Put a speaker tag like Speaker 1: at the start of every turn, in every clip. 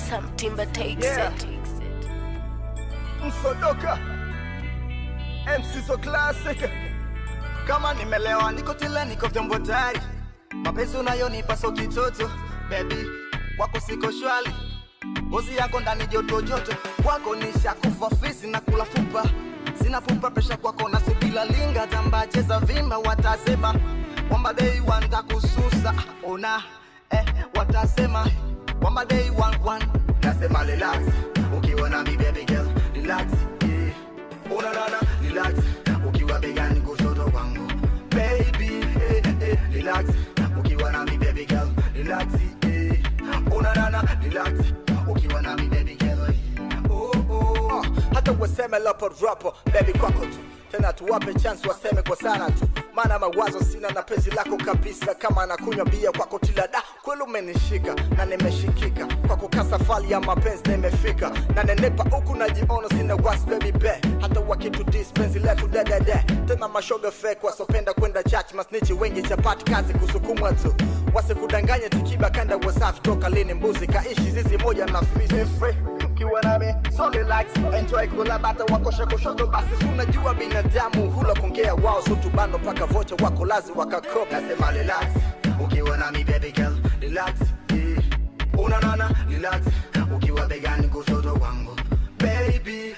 Speaker 1: Some timber takes it.
Speaker 2: Msodoka MC so classic. Kama nimelewa niko tila niko vyombo tayari. Mapenzi unayonipa so kitoto. Baby wako siko shwali. Ngozi yako ndani joto joto. Wako nisha kufa fisi na kula fupa. Sina fupa pesha kwako na subila linga. Tamba cheza vimba watasema kwamba they want kususa. Ona watasema kwamba they want. Nasema relax ukiwa na mi baby girl. Relax Ona nana relax ukiwa begani kushoto kwangu baby relax ukiwa na mi baby girl. Relax Ona nana relax ukiwa na mi baby girl. Hata waseme lopo dropo baby kwako tu. Tena tuwape chance waseme kwa sana tu. Maana mawazo sina na penzi lako kabisa. Kama nakunywa bia kwako tilada. Kweli umenishika na nimeshikika. Kwako kasafali ya mapenzi nimefika. Na nenepa huku najiona sina was baby be. Hata wakitu dispensi letu dedede. Tena mashoga fake wasopenda kwenda church. Masnichi wengi chapati kazi kusukumwa tu. Wasikudanganye tukiba kanda wasafi. Toka lini mbuzi kaishi zizi moja na fisi free. Ukiwa nami so relax enjoy kula bata wako kushoto basi unajua binadamu hula kuongea wao so tubando paka vocha wako lazi wakakopa. Nasema relax ukiwa nami baby girl. Relax Una nana relax ukiwa begani kushoto wangu baby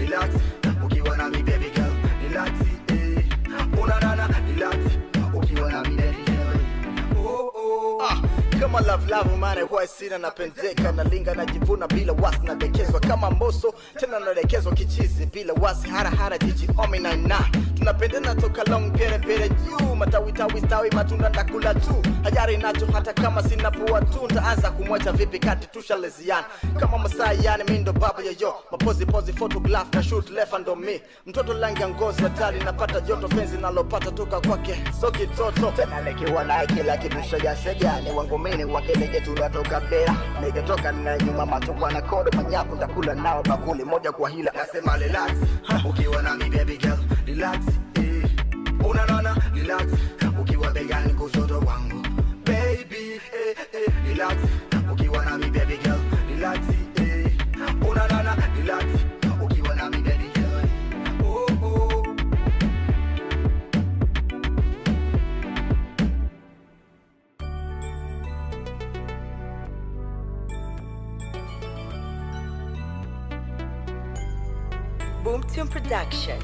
Speaker 2: relax ukiwa nami baby girl. Relax Una nana relax ukiwa nami baby girl. Kama love mane huwa sina napendeka. Na linga najivuna bila wasi nadekezwa kama mboso. Tena nadekezwa kichizi bila wasi hara jiji omi na tunapendena toka long pere juu. Matawi stawi matunda ndakula tu. Hayari nacho hata kama sina pua tu. Ntaanza kumwacha vipi kati tushaleziana. Kama masai yani mindo baba yo. Mapozi photograph na shoot left and on me. Mtoto langi ya ngozi hatari napata joto penzi nalopata toka kwake so kitoto. Tena nikiwa na kila kitu shaja ni wangu mini wakelege tunatoka bera. Nikitoka na nyuma matukwa na kode manyaku ndakula nao bakuli moja kwa hila. Nasema relax ukiwa na mi baby girl. Relax Una nana relax ukiwa begani kushoto wangu baby relax ukiwa na mi baby girl. Relax Una nana relax ukiwa na mi baby girl.
Speaker 1: Boom Tune Production.